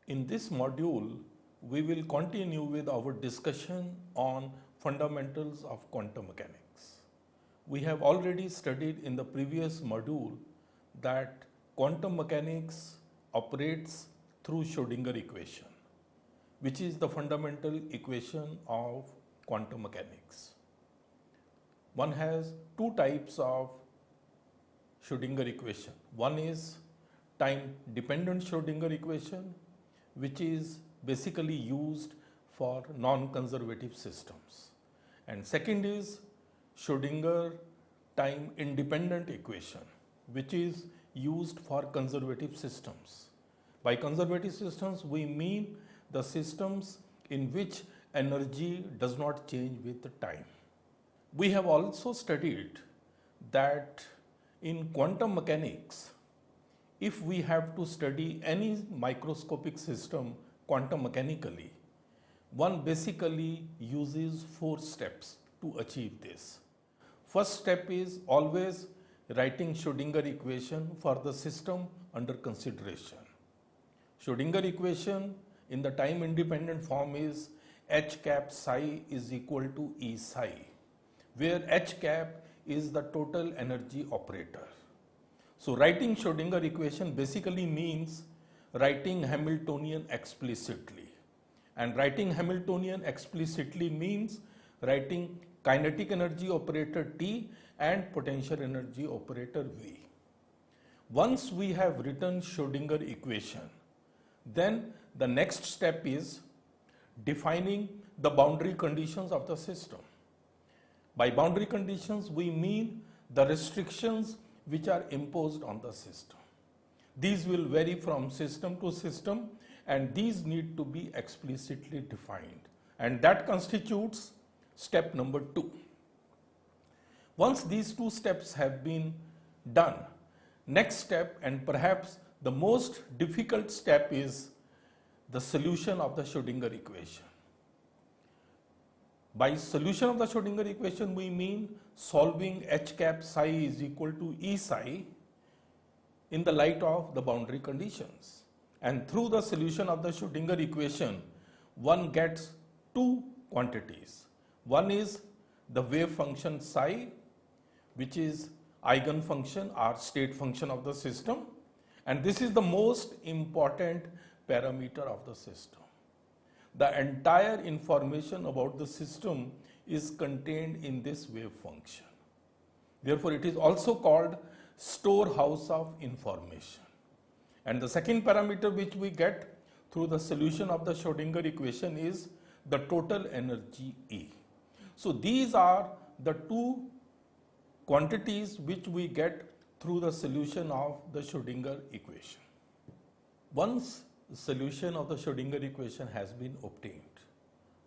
In this module, we will continue with our discussion on fundamentals of quantum mechanics. We have already studied in the previous module that quantum mechanics operates through Schrodinger equation, which is the fundamental equation of quantum mechanics. One has two types of Schrodinger equation. One is time-dependent Schrodinger equation, which is basically used for non-conservative systems. And second is Schrodinger time-independent equation, which is used for conservative systems. By conservative systems, we mean the systems in which energy does not change with time. We have also studied that in quantum mechanics, if we have to study any microscopic system quantum mechanically, one basically uses 4 steps to achieve this. First step is always writing Schrodinger equation for the system under consideration. Schrodinger equation in the time independent form is h cap psi is equal to E psi, where h cap is the total energy operator. So writing Schrodinger equation basically means writing Hamiltonian explicitly. And writing Hamiltonian explicitly means writing kinetic energy operator T and potential energy operator V. Once we have written Schrodinger equation, then the next step is defining the boundary conditions of the system. By boundary conditions, we mean the restrictions which are imposed on the system. These will vary from system to system, and these need to be explicitly defined. And that constitutes step number 2. Once these 2 steps have been done, next step and perhaps the most difficult step is the solution of the Schrodinger equation. By solution of the Schrodinger equation, we mean solving h cap psi is equal to E psi in the light of the boundary conditions. And through the solution of the Schrodinger equation, one gets 2 quantities. One is the wave function psi, which is eigenfunction or state function of the system. And this is the most important parameter of the system. The entire information about the system is contained in this wave function. Therefore, it is also called storehouse of information. And the second parameter which we get through the solution of the Schrodinger equation is the total energy E. So these are the 2 quantities which we get through the solution of the Schrodinger equation. Once the solution of the Schrodinger equation has been obtained,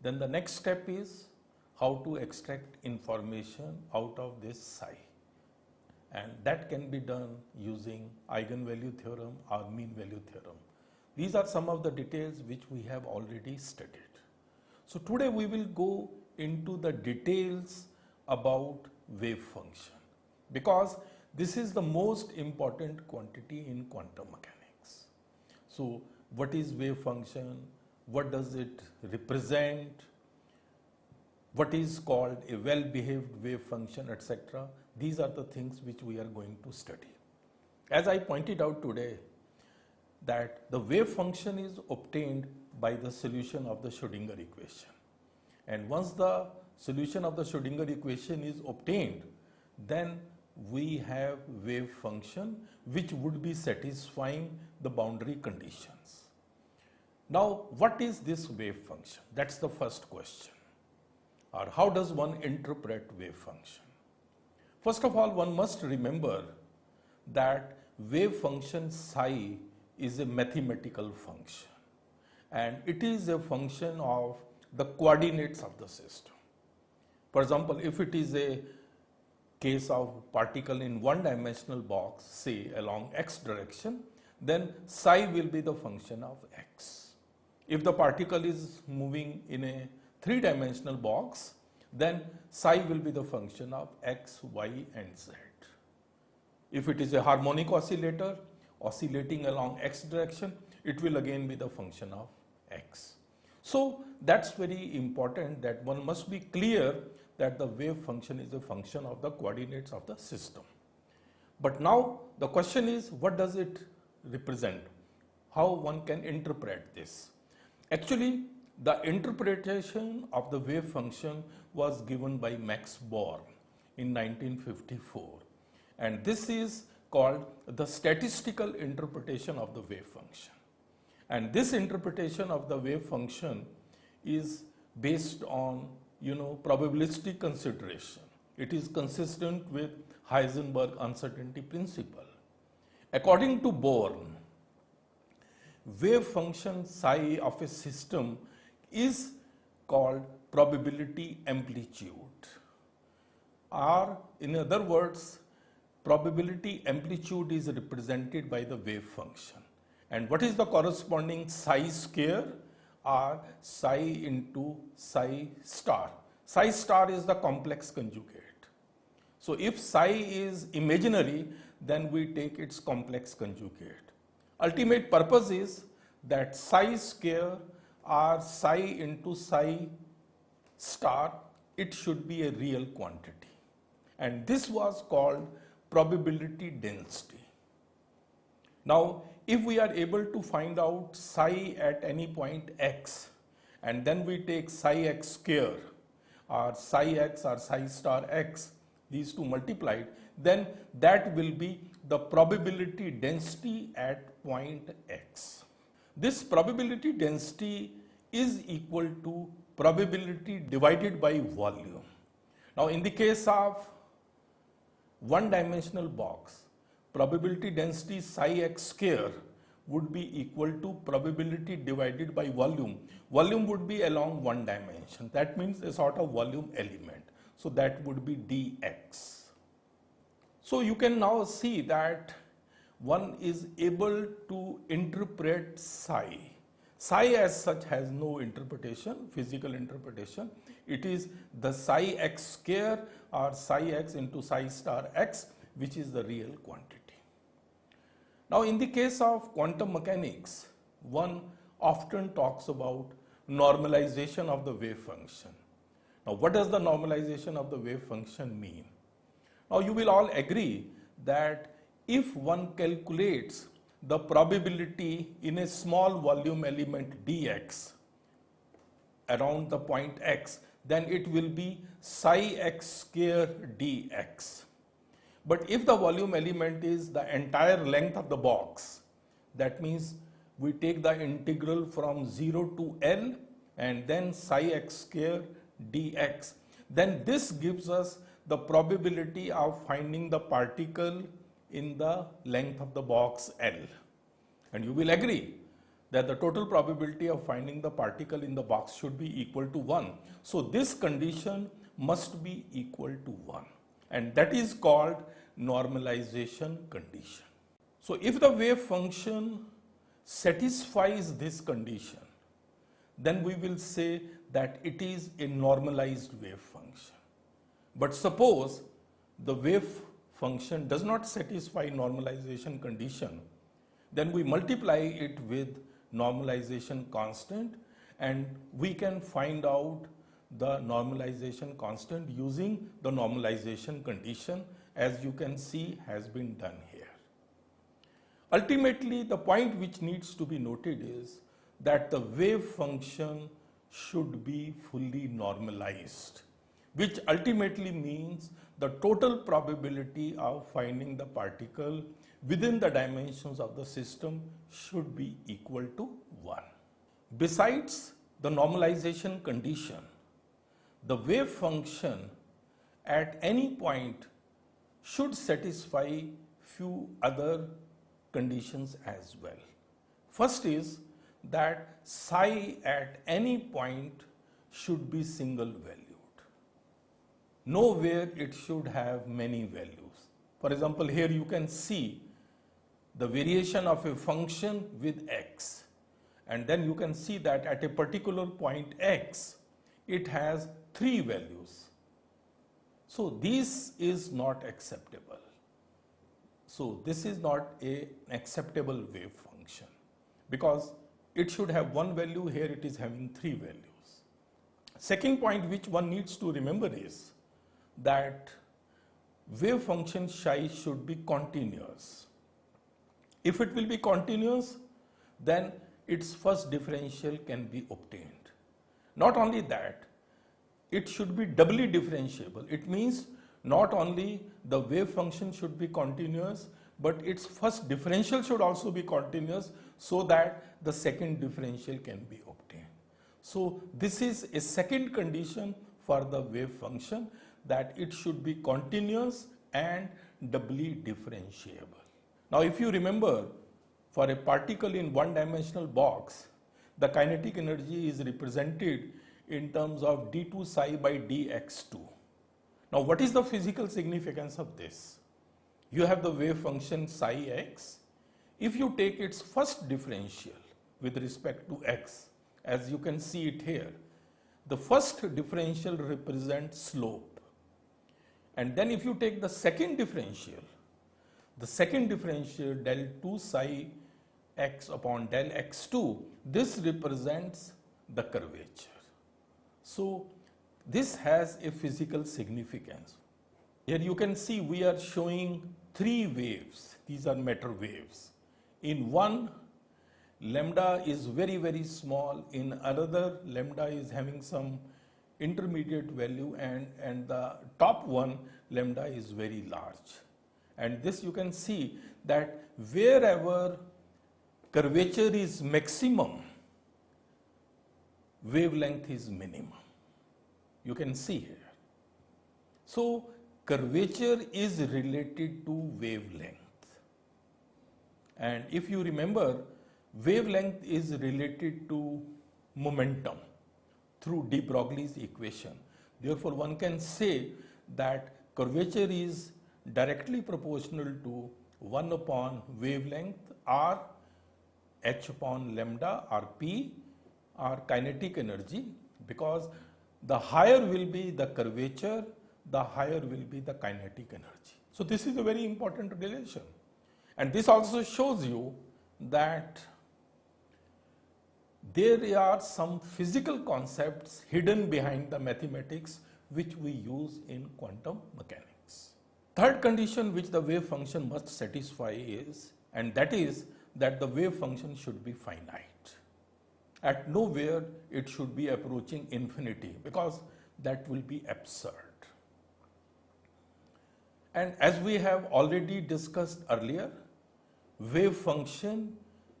then the next step is how to extract information out of this psi. And that can be done using eigenvalue theorem or mean value theorem. These are some of the details which we have already studied. So today we will go into the details about wave function, because this is the most important quantity in quantum mechanics. So what is wave function? What does it represent? What is called a well-behaved wave function, etc. These are the things which we are going to study. As I pointed out today, that the wave function is obtained by the solution of the Schrodinger equation. And once the solution of the Schrodinger equation is obtained, then we have wave function which would be satisfying the boundary conditions. Now, what is this wave function? That's the first question. Or how does one interpret wave function? First of all, one must remember that wave function psi is a mathematical function, and it is a function of the coordinates of the system. For example, if it is a case of particle in one-dimensional box, say along x direction, then psi will be the function of x. If the particle is moving in a three-dimensional box, then psi will be the function of x, y, and z. If it is a harmonic oscillator oscillating along x direction, it will again be the function of x. So that's very important, that one must be clear that the wave function is a function of the coordinates of the system. But now the question is, what does it represent? How one can interpret this? Actually, the interpretation of the wave function was given by Max Born in 1954, and this is called the statistical interpretation of the wave function. And this interpretation of the wave function is based on, probabilistic consideration. It is consistent with Heisenberg uncertainty principle. According to Born, wave function psi of a system is called probability amplitude, or in other words, probability amplitude is represented by the wave function. And what is the corresponding psi square? Or psi into psi star. Psi star is the complex conjugate. So if psi is imaginary, then we take its complex conjugate. Ultimate purpose is that psi square or psi into psi star, it should be a real quantity. And this was called probability density. Now, if we are able to find out psi at any point x, and then we take psi x square or psi x or psi star x, these two multiplied, then that will be the probability density at point x. This probability density is equal to probability divided by volume. Now, in the case of one-dimensional box, probability density psi x square would be equal to probability divided by volume. Volume would be along one dimension. That means a sort of volume element. So that would be dx. So you can now see that one is able to interpret psi. Psi as such has no interpretation, physical interpretation. It is the psi x square or psi x into psi star x, which is the real quantity. Now, in the case of quantum mechanics, one often talks about normalization of the wave function. Now, what does the normalization of the wave function mean? Now, you will all agree that if one calculates the probability in a small volume element dx around the point x, then it will be psi x square dx. But if the volume element is the entire length of the box, that means we take the integral from 0 to L and then psi x square dx, then this gives us the probability of finding the particle in the length of the box L. And you will agree that the total probability of finding the particle in the box should be equal to 1. So this condition must be equal to 1. And that is called normalization condition. So if the wave function satisfies this condition, then we will say that it is a normalized wave function. But suppose the wave function does not satisfy normalization condition, then we multiply it with normalization constant, and we can find out the normalization constant using the normalization condition, as you can see has been done here. Ultimately, the point which needs to be noted is that the wave function should be fully normalized, which ultimately means the total probability of finding the particle within the dimensions of the system should be equal to 1. Besides the normalization condition, the wave function at any point should satisfy few other conditions as well. First is that psi at any point should be single valued. Nowhere it should have many values. For example, here you can see the variation of a function with x, and then you can see that at a particular point x, it has 3 values. So this is not acceptable. So this is not an acceptable wave function. because it should have one value, here it is having three values. Second point which one needs to remember is that wave function psi should be continuous. If it will be continuous, then its first differential can be obtained. Not only that, it should be doubly differentiable. It means not only the wave function should be continuous, but its first differential should also be continuous so that the second differential can be obtained. So this is a second condition for the wave function, that it should be continuous and doubly differentiable. Now if you remember, for a particle in one-dimensional box, the kinetic energy is represented in terms of d2 psi by dx2. Now what is the physical significance of this? You have the wave function psi x. If you take its first differential with respect to x, as you can see it here, the first differential represents slope. And then if you take the second differential del 2 psi x upon del x2, this represents the curvature. So this has a physical significance. Here you can see we are showing three waves. These are matter waves. In one, lambda is very, very small. In another, lambda is having some intermediate value, and the top one, lambda, is very large. And this you can see that wherever curvature is maximum, wavelength is minimum. You can see here. So curvature is related to wavelength. And if you remember, wavelength is related to momentum through de Broglie's equation. Therefore, one can say that curvature is directly proportional to 1 upon wavelength, or h upon lambda, or p, or kinetic energy, because the higher will be the curvature, the higher will be the kinetic energy. So this is a very important relation. And this also shows you that there are some physical concepts hidden behind the mathematics which we use in quantum mechanics. Third condition which the wave function must satisfy is, and that is that the wave function should be finite. At nowhere it should be approaching infinity, because that will be absurd. And as we have already discussed earlier, wave function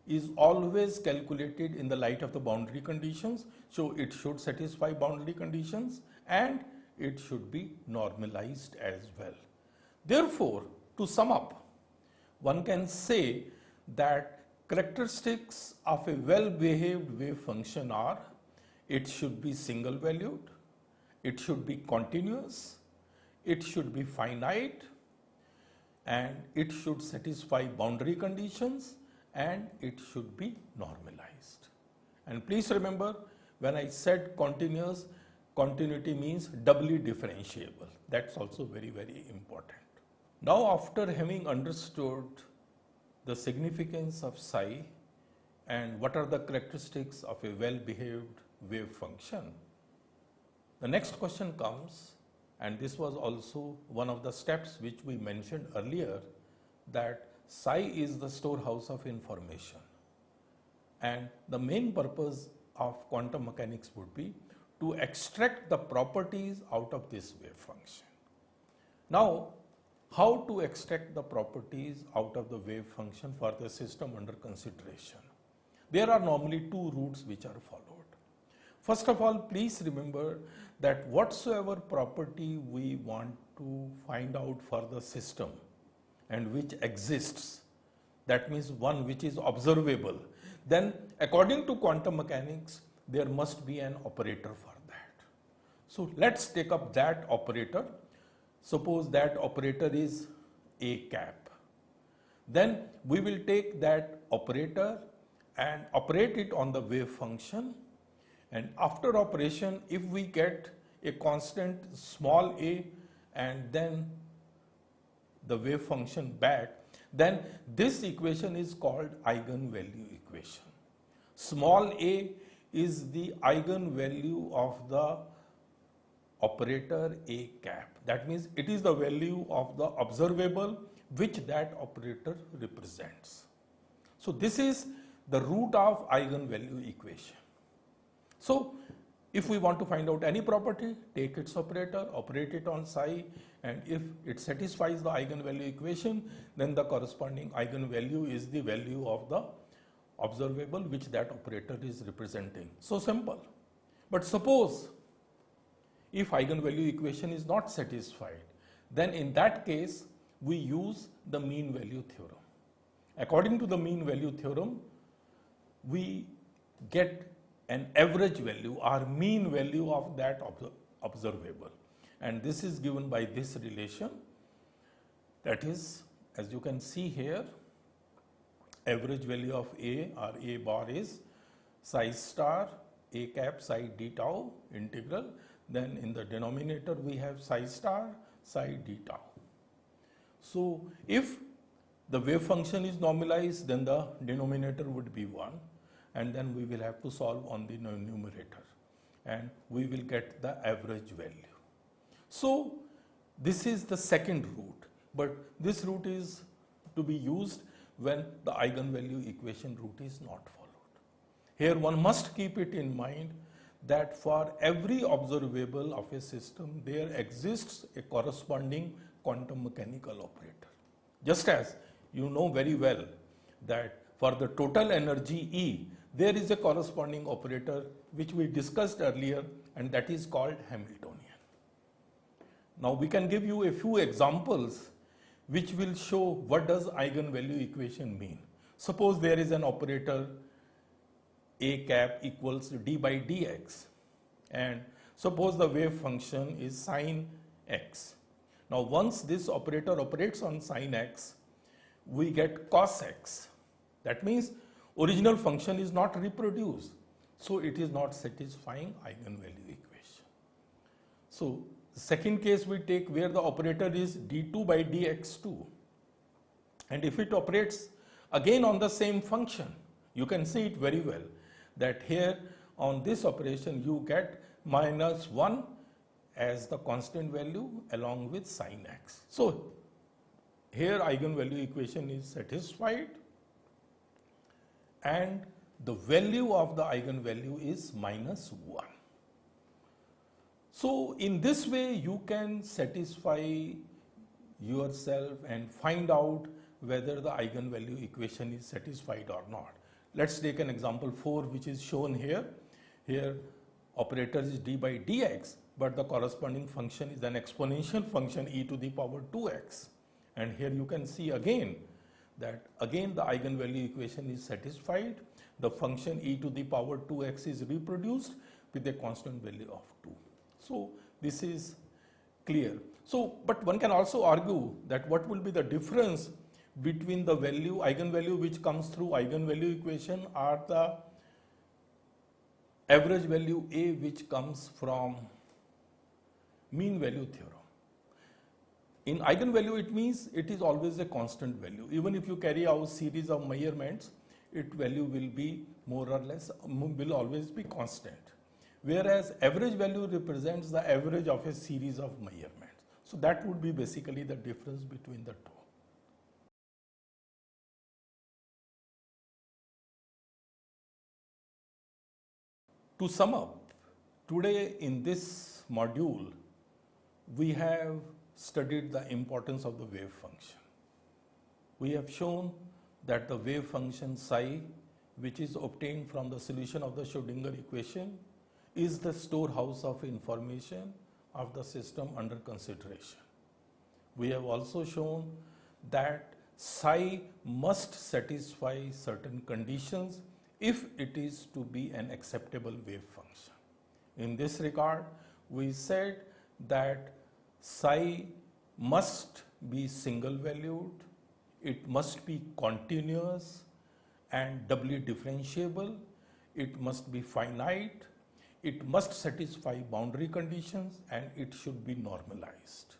is always calculated in the light of the boundary conditions, so it should satisfy boundary conditions and it should be normalized as well. Therefore, to sum up, one can say that characteristics of a well-behaved wave function are: it should be single valued, it should be continuous, it should be finite, and it should satisfy boundary conditions, and it should be normalized. And please remember, when I said continuous, continuity means doubly differentiable. That's also very, very important. Now, after having understood the significance of psi and what are the characteristics of a well-behaved wave function, the next question comes, and this was also one of the steps which we mentioned earlier, that psi is the storehouse of information. And the main purpose of quantum mechanics would be to extract the properties out of this wave function. Now, how to extract the properties out of the wave function for the system under consideration? There are normally two routes which are followed. First of all, please remember that whatsoever property we want to find out for the system and which exists, that means one which is observable, then according to quantum mechanics, there must be an operator for that. So let's take up that operator. Suppose that operator is a cap. Then we will take that operator and operate it on the wave function. And after operation, if we get a constant small a and then the wave function back, then this equation is called eigenvalue equation. Small a is the eigenvalue of the operator a cap. That means it is the value of the observable which that operator represents. So this is the root of eigenvalue equation. So if we want to find out any property, take its operator, operate it on psi, and if it satisfies the eigenvalue equation, then the corresponding eigenvalue is the value of the observable which that operator is representing. So simple. But suppose if eigenvalue equation is not satisfied, then in that case we use the mean value theorem. According to the mean value theorem, we get an average value or mean value of that observable, and this is given by this relation, that is, as you can see here, average value of a or a bar is psi star a cap psi d tau integral, then in the denominator we have psi star psi d tau. So if the wave function is normalized, then the denominator would be 1, and then we will have to solve on the numerator, and we will get the average value. So this is the second route, but this route is to be used when the eigenvalue equation route is not followed. Here one must keep it in mind that for every observable of a system, there exists a corresponding quantum mechanical operator. Just as you know very well that for the total energy E, there is a corresponding operator which we discussed earlier, and that is called Hamiltonian. Now we can give you a few examples which will show what does eigenvalue equation mean. Suppose there is an operator a cap equals d by dx, and suppose the wave function is sine x. Now once this operator operates on sine x, we get cos x. That means original function is not reproduced, so it is not satisfying eigenvalue equation. So the second case we take where the operator is d2 by dx2, and if it operates again on the same function, you can see it very well that here on this operation you get minus 1 as the constant value along with sine x. So here eigenvalue equation is satisfied, and the value of the eigenvalue is minus 1. So in this way you can satisfy yourself and find out whether the eigenvalue equation is satisfied or not. Let's take an example 4 which is shown here. Here operator is d by dx, but the corresponding function is an exponential function e to the power 2x. And here you can see again that again the eigenvalue equation is satisfied. The function e to the power 2x is reproduced with a constant value of 2. So this is clear. So, but one can also argue that what will be the difference between the value, eigenvalue which comes through eigenvalue equation or the average value A which comes from mean value theorem. In eigenvalue it means it is always a constant value. Even if you carry out series of measurements, its value will be more or less, will always be constant. Whereas average value represents the average of a series of measurements. So that would be basically the difference between the two. To sum up, today in this module, we have studied the importance of the wave function. We have shown that the wave function psi, which is obtained from the solution of the Schrodinger equation, is the storehouse of information of the system under consideration. We have also shown that psi must satisfy certain conditions if it is to be an acceptable wave function. In this regard, we said that psi must be single valued, it must be continuous and doubly differentiable, it must be finite, it must satisfy boundary conditions, and it should be normalized.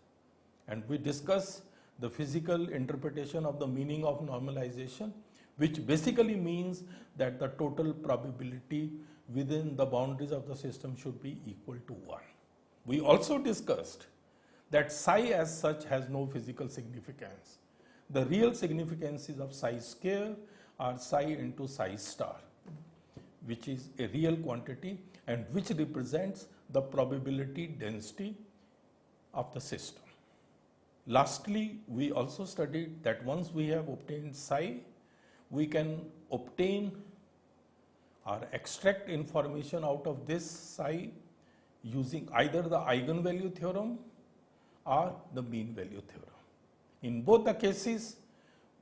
And we discuss the physical interpretation of the meaning of normalization, which basically means that the total probability within the boundaries of the system should be equal to 1. We also discussed that psi as such has no physical significance. The real significances of psi square are psi into psi star, which is a real quantity and which represents the probability density of the system. Lastly, we also studied that once we have obtained psi, we can obtain or extract information out of this psi using either the eigenvalue theorem or the mean value theorem. In both the cases,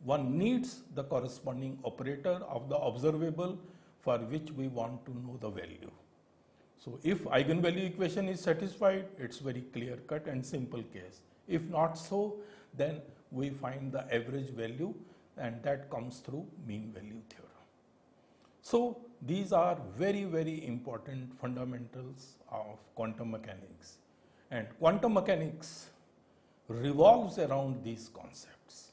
one needs the corresponding operator of the observable for which we want to know the value. So if eigenvalue equation is satisfied, it's very clear cut and simple case. If not so, then we find the average value and that comes through mean value theorem. So these are very, very important fundamentals of quantum mechanics, and quantum mechanics revolves around these concepts.